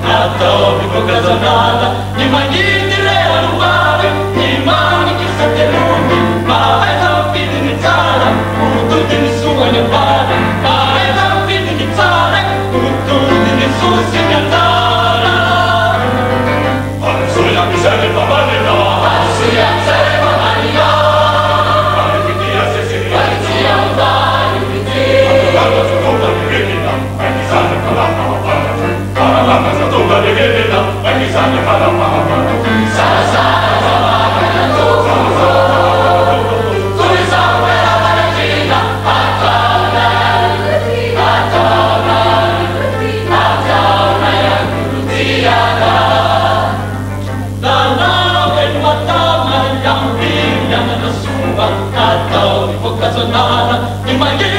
Atau di Bocazonata, di Maghini le alubare, di mani che satelliti, ma è da fine di zara, tutto di nessuno ne pare, ma è da fine di zara, tutto di nessuno si cantara. Adesso la miseria va bene là, adesso la miseria va bene là, ma che dia se si ria, ma che dia un dai, che dia, ma che dia un dai, che dia, ma che sanno che la la casa tua di Vienna, ma chi sa ne fa la mamma? Sara, Sara, Sara, tu mi sai quella baratina, attorna, Luciana. La nave mattina, gli ambigli, la sua, attorno, Bocazonata, di Maghini.